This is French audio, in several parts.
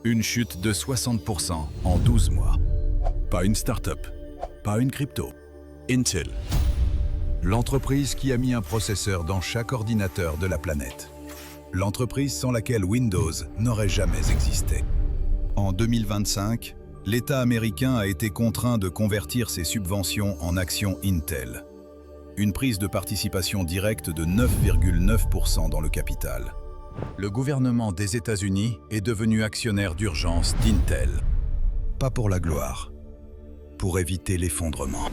Une chute de 60% en 12 mois. Pas une start-up, pas une crypto. Intel. L'entreprise qui a mis un processeur dans chaque ordinateur de la planète. L'entreprise sans laquelle Windows n'aurait jamais existé. En 2025, l'État américain a été contraint de convertir ses subventions en actions Intel. Une prise de participation directe de 9,9% dans le capital. Le gouvernement des États-Unis est devenu actionnaire d'urgence d'Intel. Pas pour la gloire, pour éviter l'effondrement.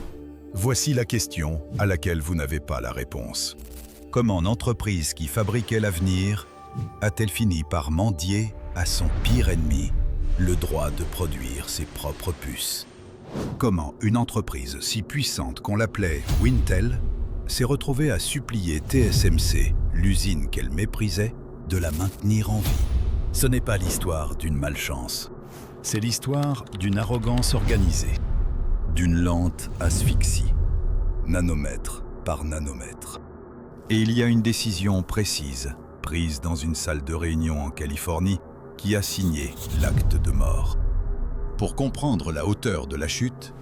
Voici la question à laquelle vous n'avez pas la réponse. Comment l'entreprise qui fabriquait l'avenir a-t-elle fini par mendier à son pire ennemi le droit de produire ses propres puces? Comment une entreprise si puissante qu'on l'appelait Wintel s'est retrouvée à supplier TSMC, l'usine qu'elle méprisait, de la maintenir en vie? Ce n'est pas l'histoire d'une malchance. C'est l'histoire d'une arrogance organisée, d'une lente asphyxie, nanomètre par nanomètre. Et il y a une décision précise, prise dans une salle de réunion en Californie, qui a signé l'acte de mort. Pour comprendre la hauteur de la chute,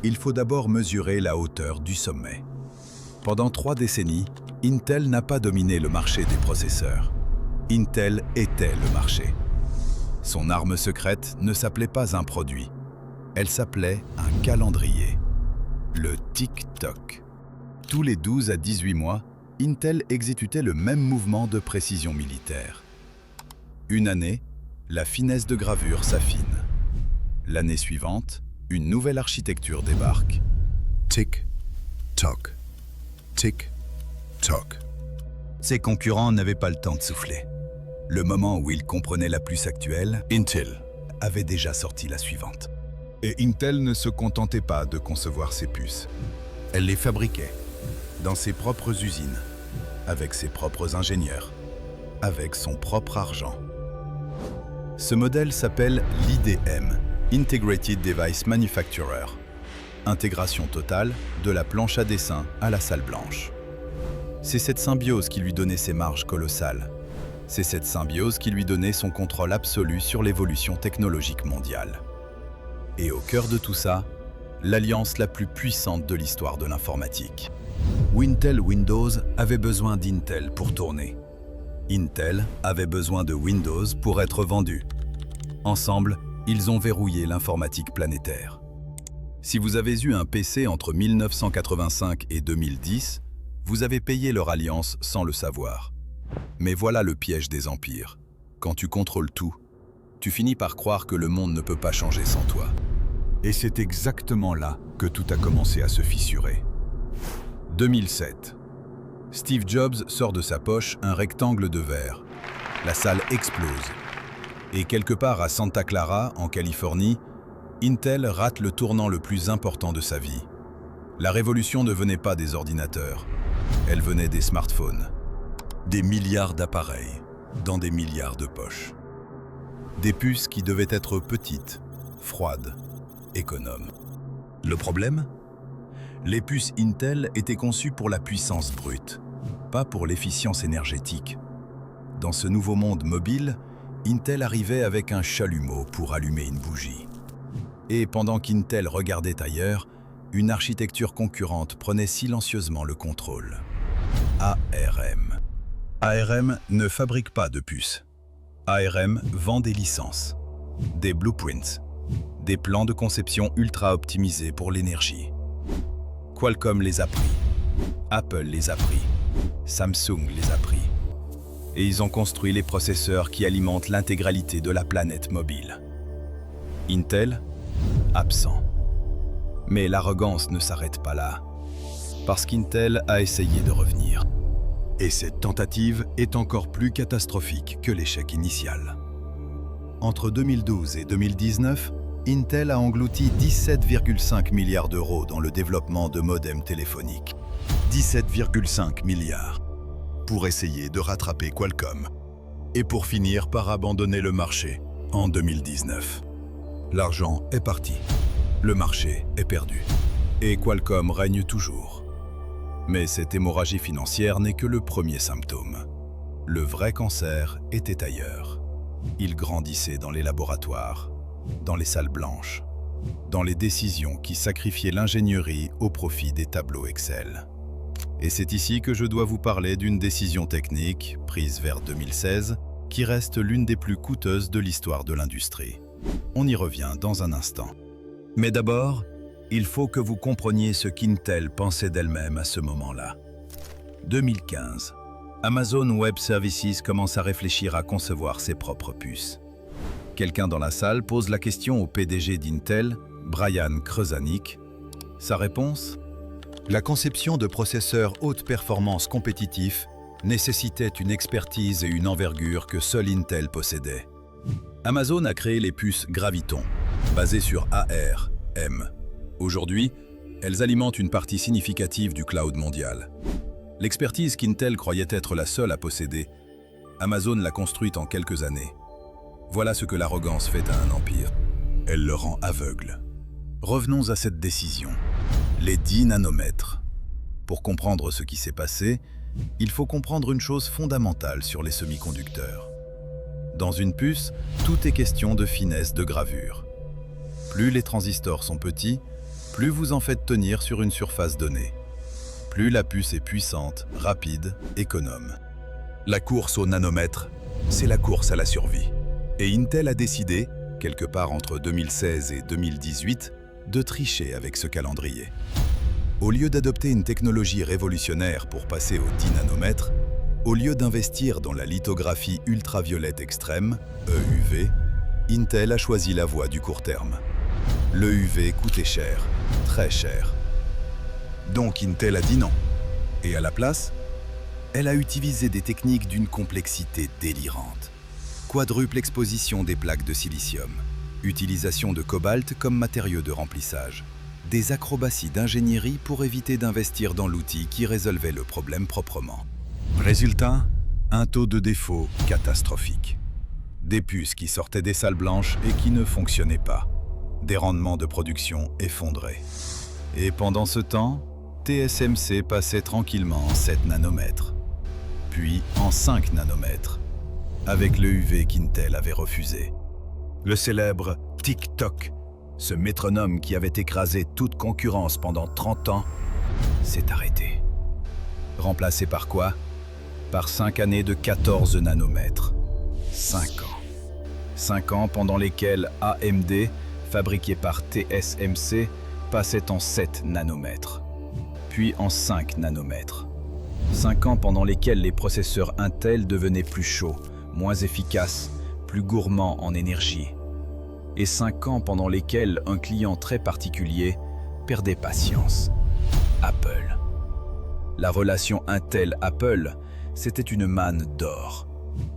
il faut d'abord mesurer la hauteur du sommet. Pendant 3 décennies, Intel n'a pas dominé le marché des processeurs. Intel était le marché. Son arme secrète ne s'appelait pas un produit. Elle s'appelait un calendrier. Le tic-toc. Tous les 12 à 18 mois, Intel exécutait le même mouvement de précision militaire. Une année, la finesse de gravure s'affine. L'année suivante, une nouvelle architecture débarque. Tic-toc. Tic-toc. Ses concurrents n'avaient pas le temps de souffler. Le moment où ils comprenaient la puce actuelle, Intel avait déjà sorti la suivante. Et Intel ne se contentait pas de concevoir ses puces. Elle les fabriquait dans ses propres usines, avec ses propres ingénieurs, avec son propre argent. Ce modèle s'appelle l'IDM, Integrated Device Manufacturer. Intégration totale de la planche à dessin à la salle blanche. C'est cette symbiose qui lui donnait ses marges colossales. C'est cette symbiose qui lui donnait son contrôle absolu sur l'évolution technologique mondiale. Et au cœur de tout ça, l'alliance la plus puissante de l'histoire de l'informatique. Wintel Windows avait besoin d'Intel pour tourner. Intel avait besoin de Windows pour être vendu. Ensemble, ils ont verrouillé l'informatique planétaire. Si vous avez eu un PC entre 1985 et 2010, vous avez payé leur alliance sans le savoir. Mais voilà le piège des empires. Quand tu contrôles tout, tu finis par croire que le monde ne peut pas changer sans toi. Et c'est exactement là que tout a commencé à se fissurer. 2007. Steve Jobs sort de sa poche un rectangle de verre. La salle explose. Et quelque part à Santa Clara, en Californie, Intel rate le tournant le plus important de sa vie. La révolution ne venait pas des ordinateurs, elle venait des smartphones. Des milliards d'appareils, dans des milliards de poches. Des puces qui devaient être petites, froides, économes. Le problème ? Les puces Intel étaient conçues pour la puissance brute, pas pour l'efficience énergétique. Dans ce nouveau monde mobile, Intel arrivait avec un chalumeau pour allumer une bougie. Et pendant qu'Intel regardait ailleurs, une architecture concurrente prenait silencieusement le contrôle. ARM. ARM ne fabrique pas de puces. ARM vend des licences, des blueprints, des plans de conception ultra optimisés pour l'énergie. Qualcomm les a pris, Apple les a pris, Samsung les a pris. Et ils ont construit les processeurs qui alimentent l'intégralité de la planète mobile. Intel, absent. Mais l'arrogance ne s'arrête pas là, parce qu'Intel a essayé de revenir. Et cette tentative est encore plus catastrophique que l'échec initial. Entre 2012 et 2019, Intel a englouti 17,5 milliards d'euros dans le développement de modems téléphoniques. 17,5 milliards pour essayer de rattraper Qualcomm et pour finir par abandonner le marché en 2019. L'argent est parti, le marché est perdu et Qualcomm règne toujours. Mais cette hémorragie financière n'est que le premier symptôme. Le vrai cancer était ailleurs. Il grandissait dans les laboratoires, dans les salles blanches, dans les décisions qui sacrifiaient l'ingénierie au profit des tableaux Excel. Et c'est ici que je dois vous parler d'une décision technique, prise vers 2016, qui reste l'une des plus coûteuses de l'histoire de l'industrie. On y revient dans un instant. Mais d'abord, il faut que vous compreniez ce qu'Intel pensait d'elle-même à ce moment-là. 2015. Amazon Web Services commence à réfléchir à concevoir ses propres puces. Quelqu'un dans la salle pose la question au PDG d'Intel, Brian Krzanich. Sa réponse ? La conception de processeurs haute performance compétitifs nécessitait une expertise et une envergure que seul Intel possédait. Amazon a créé les puces Graviton, basées sur ARM. Aujourd'hui, elles alimentent une partie significative du cloud mondial. L'expertise qu'Intel croyait être la seule à posséder, Amazon l'a construite en quelques années. Voilà ce que l'arrogance fait à un empire. Elle le rend aveugle. Revenons à cette décision. Les 10 nanomètres. Pour comprendre ce qui s'est passé, il faut comprendre une chose fondamentale sur les semi-conducteurs. Dans une puce, tout est question de finesse de gravure. Plus les transistors sont petits, plus vous en faites tenir sur une surface donnée. Plus la puce est puissante, rapide, économe. La course au nanomètre, c'est la course à la survie. Et Intel a décidé, quelque part entre 2016 et 2018, de tricher avec ce calendrier. Au lieu d'adopter une technologie révolutionnaire pour passer aux 10 nanomètres, au lieu d'investir dans la lithographie ultraviolette extrême, EUV, Intel a choisi la voie du court terme. L'EUV coûtait cher, très cher. Donc Intel a dit non. Et à la place, elle a utilisé des techniques d'une complexité délirante. Quadruple exposition des plaques de silicium, utilisation de cobalt comme matériau de remplissage, des acrobaties d'ingénierie pour éviter d'investir dans l'outil qui résolvait le problème proprement. Résultat, un taux de défaut catastrophique. Des puces qui sortaient des salles blanches et qui ne fonctionnaient pas. Des rendements de production effondrés. Et pendant ce temps, TSMC passait tranquillement en 7 nanomètres, puis en 5 nanomètres, avec le UV qu'Intel avait refusé. Le célèbre Tic-Toc, ce métronome qui avait écrasé toute concurrence pendant 30 ans, s'est arrêté. Remplacé par quoi? Par 5 années de 14 nanomètres. 5 ans. 5 ans pendant lesquels AMD, fabriqué par TSMC, passait en 7 nanomètres, puis en 5 nanomètres. 5 ans pendant lesquels les processeurs Intel devenaient plus chauds, moins efficaces, plus gourmands en énergie. Et 5 ans pendant lesquels un client très particulier perdait patience. Apple. La relation Intel-Apple, c'était une manne d'or.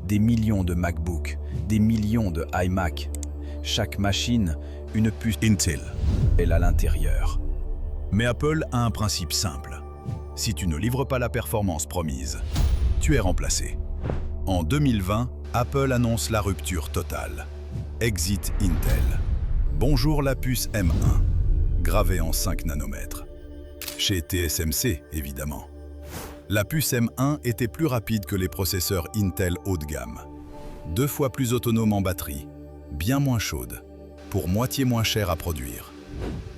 Des millions de MacBook, des millions de iMac. Chaque machine, une puce Intel à l'intérieur. Mais Apple a un principe simple. Si tu ne livres pas la performance promise, tu es remplacé. En 2020, Apple annonce la rupture totale. Exit Intel. Bonjour la puce M1, gravée en 5 nanomètres. Chez TSMC, évidemment. La puce M1 était plus rapide que les processeurs Intel haut de gamme. 2 fois plus autonome en batterie, bien moins chaude, pour moitié moins cher à produire.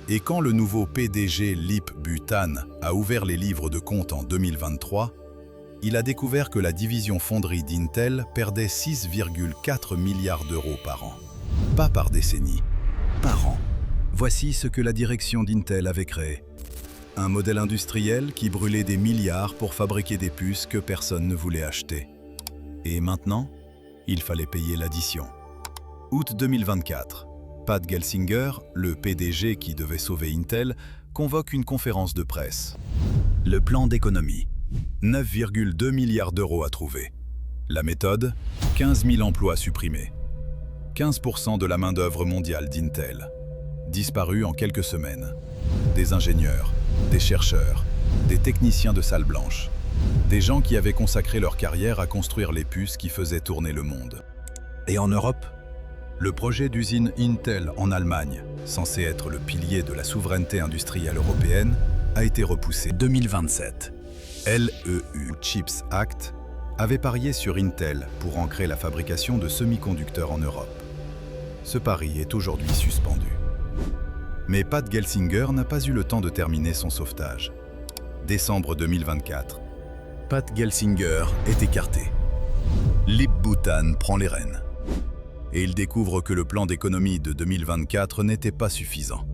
Et quand le nouveau PDG Lip-Bu Tan a ouvert les livres de compte en 2023, il a découvert que la division fonderie d'Intel perdait 6,4 milliards d'euros par an. Pas par décennie, par an. Voici ce que la direction d'Intel avait créé. Un modèle industriel qui brûlait des milliards pour fabriquer des puces que personne ne voulait acheter. Et maintenant, il fallait payer l'addition. Août 2024. Pat Gelsinger, le PDG qui devait sauver Intel, convoque une conférence de presse. Le plan d'économie. 9,2 milliards d'euros à trouver. La méthode, 15 000 emplois supprimés. 15% de la main-d'œuvre mondiale d'Intel. Disparus en quelques semaines. Des ingénieurs, des chercheurs, des techniciens de salles blanches. Des gens qui avaient consacré leur carrière à construire les puces qui faisaient tourner le monde. Et en Europe, le projet d'usine Intel en Allemagne, censé être le pilier de la souveraineté industrielle européenne, a été repoussé. 2027. LEU Chips Act avait parié sur Intel pour ancrer la fabrication de semi-conducteurs en Europe. Ce pari est aujourd'hui suspendu. Mais Pat Gelsinger n'a pas eu le temps de terminer son sauvetage. Décembre 2024. Pat Gelsinger est écarté. Lip Bhutan prend les rênes. Et il découvre que le plan d'économie de 2024 n'était pas suffisant.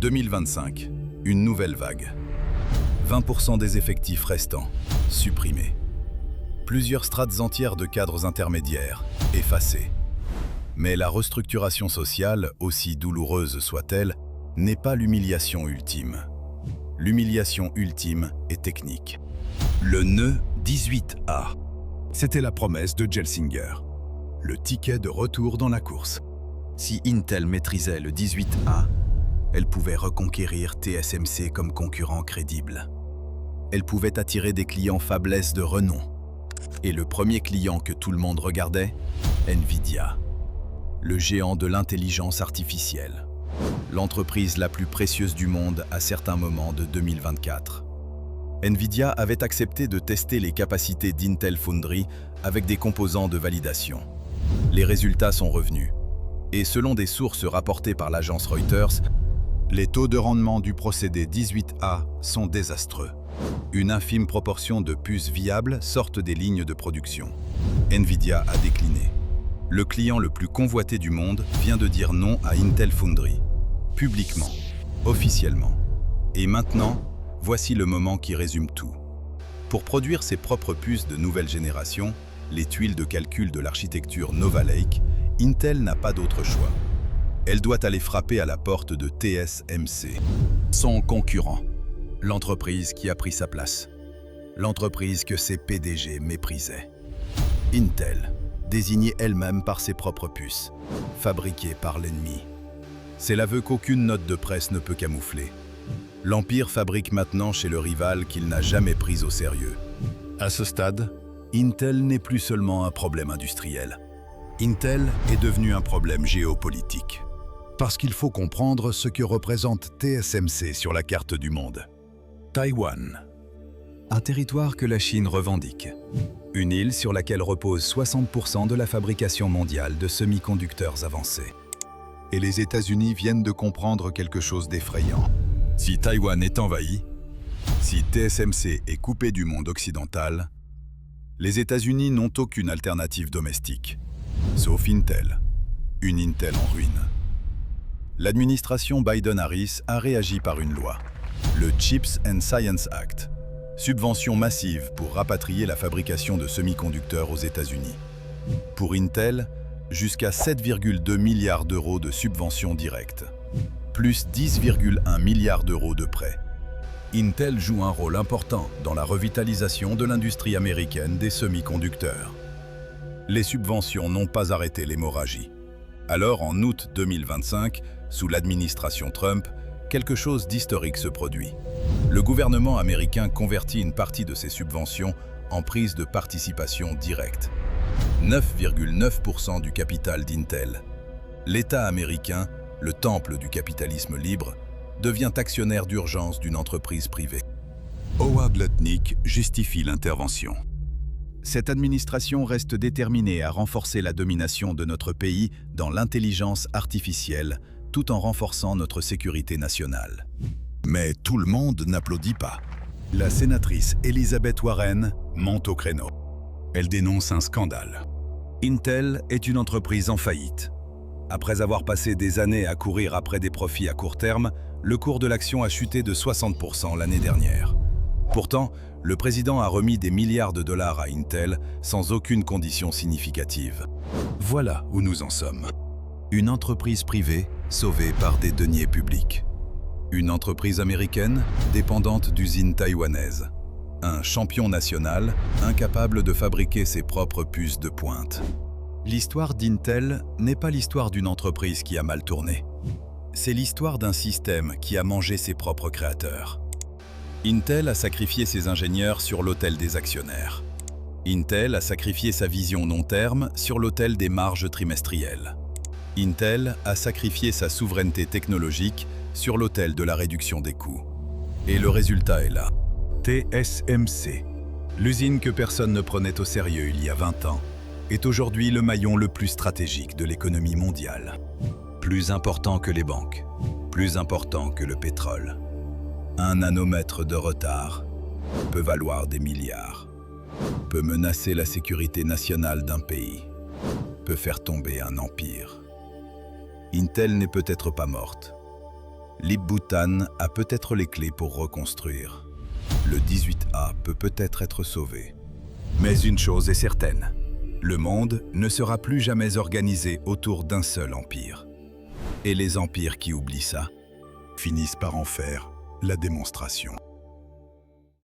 2025, une nouvelle vague. 20% des effectifs restants, supprimés. Plusieurs strates entières de cadres intermédiaires, effacées. Mais la restructuration sociale, aussi douloureuse soit-elle, n'est pas l'humiliation ultime. L'humiliation ultime est technique. Le nœud 18A. C'était la promesse de Gelsinger. Le ticket de retour dans la course. Si Intel maîtrisait le 18A, elle pouvait reconquérir TSMC comme concurrent crédible. Elle pouvait attirer des clients fablesses de renom. Et le premier client que tout le monde regardait, Nvidia. Le géant de l'intelligence artificielle. L'entreprise la plus précieuse du monde à certains moments de 2024. Nvidia avait accepté de tester les capacités d'Intel Foundry avec des composants de validation. Les résultats sont revenus. Et selon des sources rapportées par l'agence Reuters, les taux de rendement du procédé 18A sont désastreux. Une infime proportion de puces viables sortent des lignes de production. Nvidia a décliné. Le client le plus convoité du monde vient de dire non à Intel Foundry. Publiquement, officiellement. Et maintenant, voici le moment qui résume tout. Pour produire ses propres puces de nouvelle génération, les tuiles de calcul de l'architecture Nova Lake, Intel n'a pas d'autre choix. Elle doit aller frapper à la porte de TSMC, son concurrent, l'entreprise qui a pris sa place, l'entreprise que ses PDG méprisaient. Intel, désignée elle-même par ses propres puces, fabriquée par l'ennemi. C'est l'aveu qu'aucune note de presse ne peut camoufler. L'Empire fabrique maintenant chez le rival qu'il n'a jamais pris au sérieux. À ce stade, Intel n'est plus seulement un problème industriel. Intel est devenu un problème géopolitique. Parce qu'il faut comprendre ce que représente TSMC sur la carte du monde. Taïwan. Un territoire que la Chine revendique. Une île sur laquelle repose 60% de la fabrication mondiale de semi-conducteurs avancés. Et les États-Unis viennent de comprendre quelque chose d'effrayant. Si Taïwan est envahi, si TSMC est coupé du monde occidental, les États-Unis n'ont aucune alternative domestique, sauf Intel. Une Intel en ruine. L'administration Biden-Harris a réagi par une loi, le Chips and Science Act, subvention massive pour rapatrier la fabrication de semi-conducteurs aux États-Unis. Pour Intel, jusqu'à 7,2 milliards d'euros de subventions directes, plus 10,1 milliards d'euros de prêts. Intel joue un rôle important dans la revitalisation de l'industrie américaine des semi-conducteurs. Les subventions n'ont pas arrêté l'hémorragie. Alors, en août 2025, sous l'administration Trump, quelque chose d'historique se produit. Le gouvernement américain convertit une partie de ses subventions en prise de participation directe. 9,9% du capital d'Intel. L'État américain, le temple du capitalisme libre, devient actionnaire d'urgence d'une entreprise privée. Howard Lutnick justifie l'intervention. Cette administration reste déterminée à renforcer la domination de notre pays dans l'intelligence artificielle, tout en renforçant notre sécurité nationale. Mais tout le monde n'applaudit pas. La sénatrice Elizabeth Warren monte au créneau. Elle dénonce un scandale. Intel est une entreprise en faillite. Après avoir passé des années à courir après des profits à court terme, le cours de l'action a chuté de 60% l'année dernière. Pourtant, le président a remis des milliards de dollars à Intel sans aucune condition significative. Voilà où nous en sommes. Une entreprise privée sauvée par des deniers publics. Une entreprise américaine dépendante d'usines taïwanaises. Un champion national incapable de fabriquer ses propres puces de pointe. L'histoire d'Intel n'est pas l'histoire d'une entreprise qui a mal tourné. C'est l'histoire d'un système qui a mangé ses propres créateurs. Intel a sacrifié ses ingénieurs sur l'autel des actionnaires. Intel a sacrifié sa vision long terme sur l'autel des marges trimestrielles. Intel a sacrifié sa souveraineté technologique sur l'autel de la réduction des coûts. Et le résultat est là. TSMC. L'usine que personne ne prenait au sérieux il y a 20 ans est aujourd'hui le maillon le plus stratégique de l'économie mondiale. Plus important que les banques, plus important que le pétrole. Un nanomètre de retard peut valoir des milliards, peut menacer la sécurité nationale d'un pays, peut faire tomber un empire. Intel n'est peut-être pas morte. Lip-Bhutan a peut-être les clés pour reconstruire. Le 18A peut peut-être être sauvé. Mais une chose est certaine, le monde ne sera plus jamais organisé autour d'un seul empire. Et les empires qui oublient ça finissent par en faire la démonstration.